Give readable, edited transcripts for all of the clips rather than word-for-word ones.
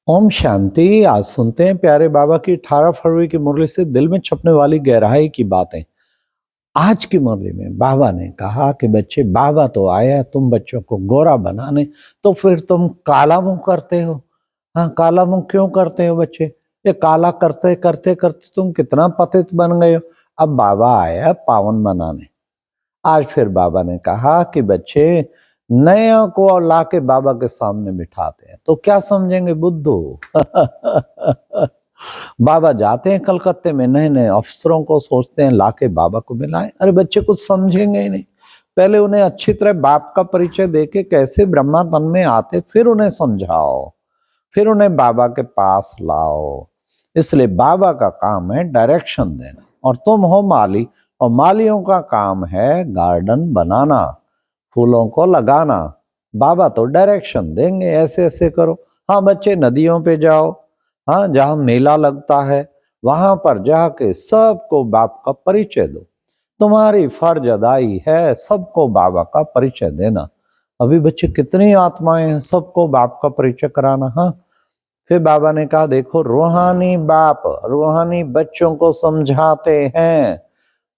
ओम शांति। आज सुनते हैं प्यारे बाबा की 18 फरवरी की मुरली से दिल में छपने वाली गहराई की बातें। आज की मुरली में बाबा ने कहा कि बच्चे, बाबा तो आया तुम बच्चों को गोरा बनाने, तो फिर तुम काला मुंह करते हो। हाँ, काला मुंह क्यों करते हो बच्चे? ये काला करते करते करते तुम कितना पतित बन गए हो। अब बाबा आया पावन बनाने। आज फिर बाबा ने कहा कि बच्चे, नया को और लाके बाबा के सामने बिठाते हैं तो क्या समझेंगे बुद्धू। बाबा जाते हैं कलकत्ते में, नए नए अफसरों को सोचते हैं लाके बाबा को मिलाएं। अरे बच्चे कुछ समझेंगे ही नहीं। पहले उन्हें अच्छी तरह बाप का परिचय देके कैसे ब्रह्मा तन में आते, फिर उन्हें समझाओ, फिर उन्हें बाबा के पास लाओ। इसलिए बाबा का काम है डायरेक्शन देना, और तुम हो माली, और मालियों का काम है गार्डन बनाना, फूलों को लगाना। बाबा तो डायरेक्शन देंगे, ऐसे ऐसे करो। हाँ बच्चे, नदियों पे जाओ, हाँ जहाँ मेला लगता है वहां पर जाके सबको बाप का परिचय दो। तुम्हारी फर्ज अदाई है सबको बाबा का परिचय देना। अभी बच्चे कितनी आत्माएं हैं, सबको बाप का परिचय कराना। हाँ, फिर बाबा ने कहा देखो, रूहानी बाप रूहानी बच्चों को समझाते हैं।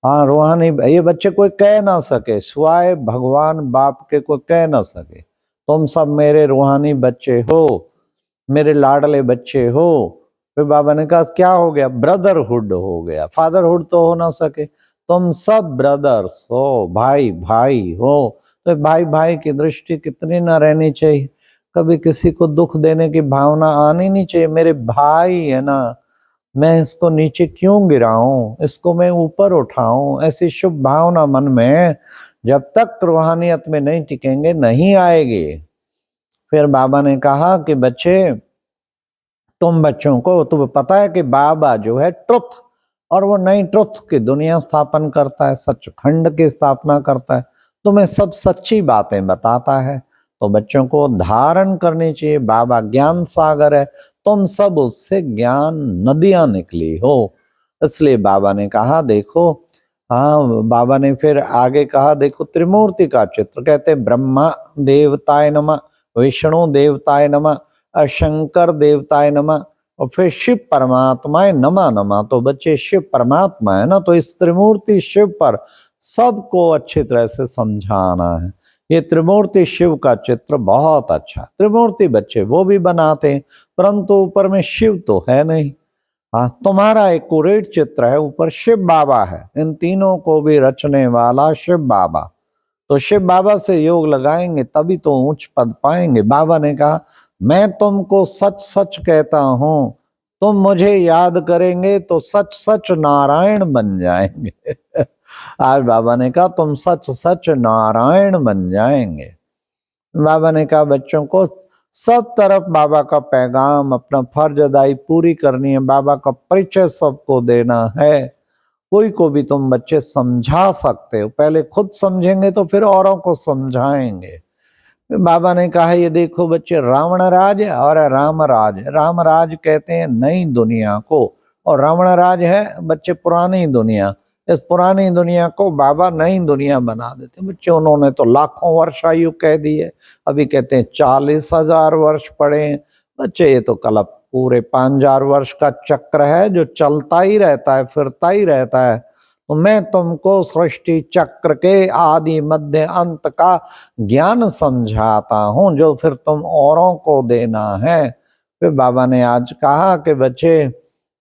हाँ, रूहानी ये बच्चे कोई कह ना सके, सिवाय भगवान बाप के कोई कह ना सके। तुम सब मेरे रूहानी बच्चे हो, मेरे लाडले बच्चे हो। फिर बाबा ने कहा क्या हो गया? ब्रदरहुड हो गया, फादरहुड तो हो ना सके। तुम सब ब्रदर्स हो, भाई भाई हो। तो भाई भाई की दृष्टि कितनी ना रहनी चाहिए। कभी किसी को दुख देने की भावना आनी नहीं चाहिए। मेरे भाई है ना, मैं इसको नीचे क्यों गिराऊं, इसको मैं ऊपर उठाऊं, ऐसी शुभ भावना मन में जब तक रूहानियत में नहीं टिकेंगे नहीं आएगी। फिर बाबा ने कहा कि बच्चे, तुम बच्चों को तुम्हें पता है कि बाबा जो है ट्रुथ, और वो नई ट्रुथ की दुनिया स्थापन करता है, सचखंड की स्थापना करता है, तुम्हें सब सच्ची बातें बताता है। तो बच्चों को धारण करनी चाहिए। बाबा ज्ञान सागर है, तुम सब उससे ज्ञान नदियां निकली हो। इसलिए बाबा ने कहा देखो, हाँ बाबा ने फिर आगे कहा देखो, त्रिमूर्ति का चित्र, कहते ब्रह्मा देवताय नमः, विष्णु देवताय नमः, शंकर देवताय नमः, और फिर शिव परमात्माय नमः नमः। तो बच्चे, शिव परमात्मा है ना, तो इस त्रिमूर्ति शिव पर सबको अच्छी तरह से समझाना है। ये त्रिमूर्ति शिव का चित्र बहुत अच्छा। त्रिमूर्ति बच्चे वो भी बनाते हैं, परंतु ऊपर में शिव तो है नहीं। हाँ, तुम्हारा एक कुरेट चित्र है, ऊपर शिव बाबा है। इन तीनों को भी रचने वाला शिव बाबा। तो शिव बाबा से योग लगाएंगे तभी तो उच्च पद पाएंगे। बाबा ने कहा मैं तुमको सच सच कहता हूं, तुम मुझे याद करेंगे तो सच सच नारायण बन जाएंगे। आज बाबा ने कहा तुम सच सच नारायण बन जाएंगे। बाबा ने कहा बच्चों को सब तरफ बाबा का पैगाम, अपना फर्ज अदाई पूरी करनी है, बाबा का परिचय सबको देना है। कोई को भी तुम बच्चे समझा सकते हो, पहले खुद समझेंगे तो फिर औरों को समझाएंगे। बाबा ने कहा ये देखो बच्चे, रावण राज और राम राज। राम राज कहते हैं नई दुनिया को, और रावण राज है बच्चे पुरानी दुनिया। इस पुरानी दुनिया को बाबा नई दुनिया बना देते बच्चे। उन्होंने तो लाखों वर्ष आयु कह दी है, अभी कहते हैं 40,000 वर्ष पड़े हैं बच्चे। ये तो कल पूरे 5,000 वर्ष का चक्र है जो चलता ही रहता है, फिरता ही रहता है। तो मैं तुमको सृष्टि चक्र के आदि मध्य अंत का ज्ञान समझाता हूं, जो फिर तुम औरों को देना है। फिर बाबा ने आज कहा कि बच्चे,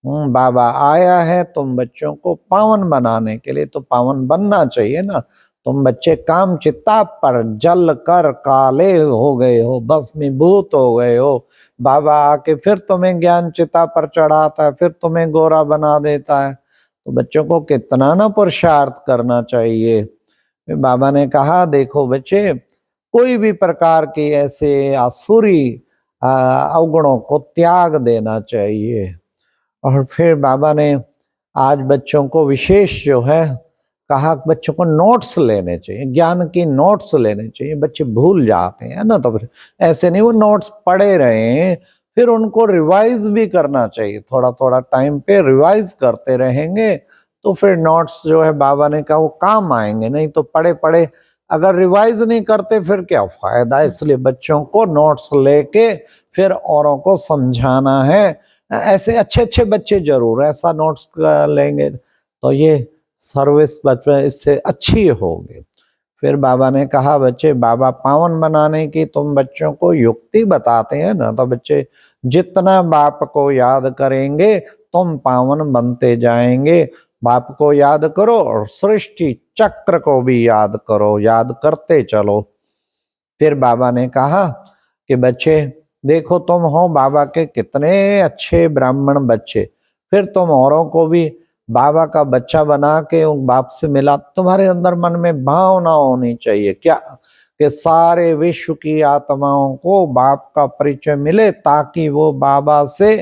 बाबा आया है तुम बच्चों को पावन बनाने के लिए, तो पावन बनना चाहिए ना। तुम बच्चे काम चिता पर जल कर काले हो गए हो, भस्मीभूत हो गए हो। बाबा आके फिर तुम्हें ज्ञान चिता पर चढ़ाता है, फिर तुम्हें गोरा बना देता है। तो बच्चों को कितना ना पुरुषार्थ करना चाहिए। बाबा ने कहा देखो बच्चे, कोई भी प्रकार के ऐसे आसुरी अवगुणों को त्याग देना चाहिए। और फिर बाबा ने आज बच्चों को विशेष जो है कहा, बच्चों को नोट्स लेने चाहिए, ज्ञान की नोट्स लेने चाहिए। बच्चे भूल जाते हैं ना, तो फिर ऐसे नहीं वो नोट्स पढ़े रहे, फिर उनको रिवाइज भी करना चाहिए। थोड़ा थोड़ा टाइम पे रिवाइज करते रहेंगे तो फिर नोट्स जो है बाबा ने कहा वो काम आएंगे। नहीं तो पढ़े पढ़े अगर रिवाइज नहीं करते फिर क्या फायदा। इसलिए बच्चों को नोट्स लेके फिर औरों को समझाना है। ऐसे अच्छे अच्छे बच्चे जरूर ऐसा नोट्स लेंगे तो ये सर्विस बच्चे इससे अच्छी होगी। फिर बाबा ने कहा बच्चे बाबा पावन बनाने की तुम बच्चों को युक्ति बताते हैं ना, तो बच्चे जितना बाप को याद करेंगे तुम पावन बनते जाएंगे। बाप को याद करो और सृष्टि चक्र को भी याद करो, याद करते चलो। फिर बाबा ने कहा कि बच्चे देखो तुम हो बाबा के कितने अच्छे ब्राह्मण बच्चे, फिर तुम औरों को भी बाबा का बच्चा बना के उन बाप से मिला। तुम्हारे अंदर मन में भावना होनी चाहिए क्या कि सारे विश्व की आत्माओं को बाप का परिचय मिले ताकि वो बाबा से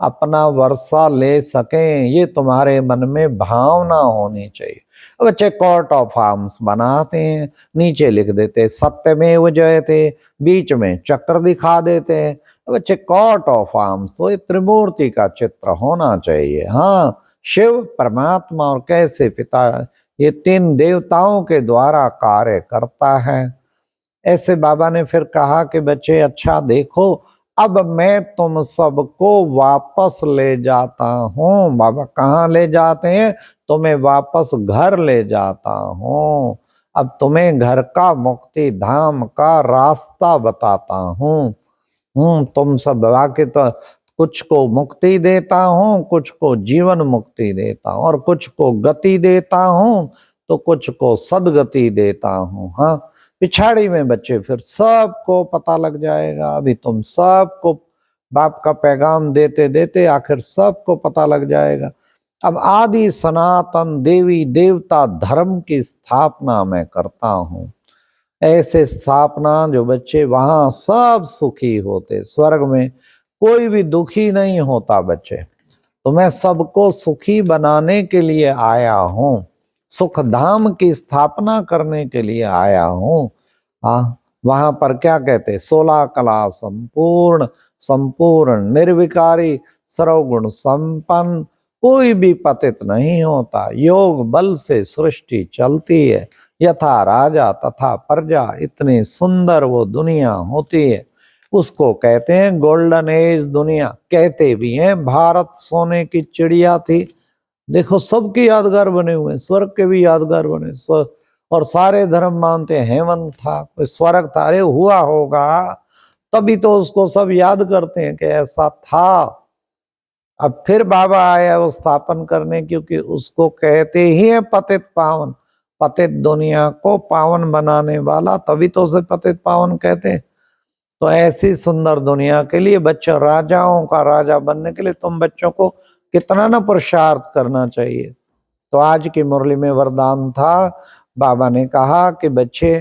अपना वर्षा ले सकें। ये तुम्हारे मन में भावना होनी चाहिए। बच्चे कोर्ट ऑफ आर्म्स बनाते हैं, नीचे लिख देते सत्यमेव जयते, बीच में चक्र दिखा देते हैं। बच्चे कोर्ट ऑफ आर्म्स तो ये त्रिमूर्ति का चित्र होना चाहिए। हाँ, शिव परमात्मा और कैसे पिता, ये तीन देवताओं के द्वारा कार्य करता है। ऐसे बाबा ने फिर कहा कि बच्चे अच्छा देखो अब मैं तुम सबको वापस ले जाता हूँ। बाबा कहाँ ले जाते हैं? तुम्हें वापस घर ले जाता हूँ। अब तुम्हें घर का मुक्ति धाम का रास्ता बताता हूँ। तुम सब बाकी तो कुछ को मुक्ति देता हूँ, कुछ को जीवन मुक्ति देता हूँ, और कुछ को गति देता हूँ तो कुछ को सदगति देता हूँ। हाँ, पिछाड़ी में बच्चे फिर सबको पता लग जाएगा। अभी तुम सबको बाप का पैगाम देते देते आखिर सबको पता लग जाएगा। अब आदि सनातन देवी देवता धर्म की स्थापना मैं करता हूँ। ऐसे स्थापना जो बच्चे वहां सब सुखी होते, स्वर्ग में कोई भी दुखी नहीं होता बच्चे। तो मैं सबको सुखी बनाने के लिए आया हूँ, सुख धाम की स्थापना करने के लिए आया हूँ। हाँ, वहां पर क्या कहते, 16 कला संपूर्ण, संपूर्ण निर्विकारी, सर्वगुण संपन्न, कोई भी पतित नहीं होता। योग बल से सृष्टि चलती है, यथा राजा तथा प्रजा, इतनी सुंदर वो दुनिया होती है। उसको कहते हैं गोल्डन एज दुनिया। कहते भी हैं भारत सोने की चिड़िया थी। देखो सबके यादगार बने हुए, स्वर्ग के भी यादगार बने। और सारे धर्म मानते हैं हेवन था, कोई स्वर्ग था, अरे हुआ होगा तभी तो उसको सब याद करते हैं कि ऐसा था। अब फिर बाबा आया वो स्थापन करने, क्योंकि उसको कहते ही है पतित पावन, पतित दुनिया को पावन बनाने वाला, तभी तो उसे पतित पावन कहते हैं। तो ऐसी सुंदर दुनिया के लिए बच्चों, राजाओं का राजा बनने के लिए तुम बच्चों को कितना ना पुरुषार्थ करना चाहिए। तो आज की मुरली में वरदान था, बाबा ने कहा कि बच्चे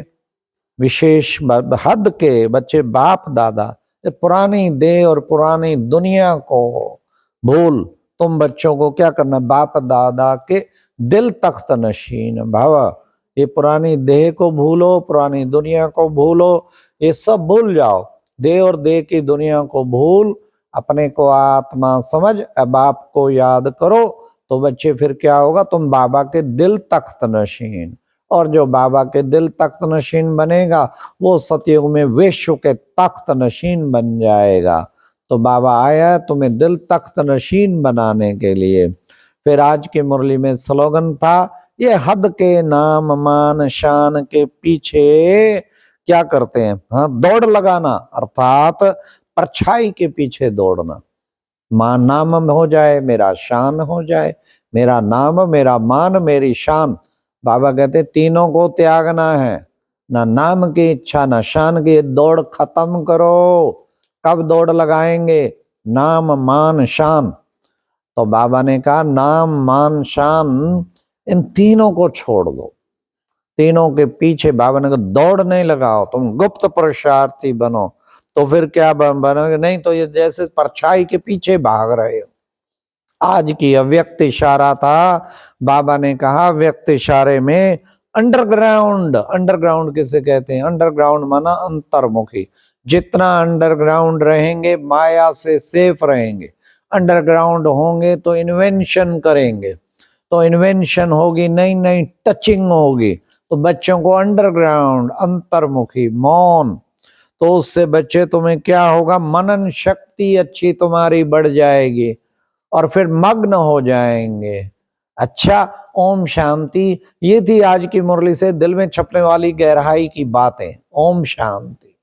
विशेष हद के बच्चे बाप दादा पुरानी देह और पुरानी दुनिया को भूल, तुम बच्चों को क्या करना, बाप दादा के दिल तख्त नशीन भव। ये पुरानी देह को भूलो, पुरानी दुनिया को भूलो, ये सब भूल जाओ। देह और देह की दुनिया को भूल, अपने को आत्मा समझ, बाप को याद करो। तो बच्चे फिर क्या होगा, तुम बाबा के दिल तख्त नशीन, और जो बाबा के दिल तख्त नशीन बनेगा वो सतयुग में विश्व के तख्त नशीन बन जाएगा। तो बाबा आया तुम्हें दिल तख्त नशीन बनाने के लिए। फिर आज की मुरली में स्लोगन था, ये हद के नाम मान शान के पीछे क्या करते हैं, हाँ, दौड़ लगाना, अर्थात परछाई के पीछे दौड़ना। मान नाम हो जाए, मेरा शान हो जाए, मेरा नाम, मेरा मान, मेरी शान। बाबा कहते तीनों को त्यागना है, ना नाम की इच्छा ना शान की। दौड़ खत्म करो। कब दौड़ लगाएंगे, नाम मान शान। तो बाबा ने कहा नाम मान शान इन तीनों को छोड़ दो। तीनों के पीछे बाबा ने कहा दौड़ नहीं लगाओ, तुम गुप्त पुरुषार्थी बनो। तो फिर क्या बनोगे, नहीं तो ये जैसे परछाई के पीछे भाग रहे हो। आज की अव्यक्त इशारा था, बाबा ने कहा व्यक्त इशारे में अंडरग्राउंड। अंडरग्राउंड किसे कहते हैं, अंडरग्राउंड माना अंतर्मुखी। जितना अंडरग्राउंड रहेंगे माया से सेफ रहेंगे। अंडरग्राउंड होंगे तो इन्वेंशन करेंगे, तो इन्वेंशन होगी, नई नई टचिंग होगी, तो बच्चों को अंडरग्राउंड, अंतर्मुखी, मौन, तो उससे बच्चे तुम्हें क्या होगा, मनन शक्ति अच्छी तुम्हारी बढ़ जाएगी और फिर मग्न हो जाएंगे। अच्छा, ओम शांति। ये थी आज की मुरली से दिल में छपने वाली गहराई की बातें। ओम शांति।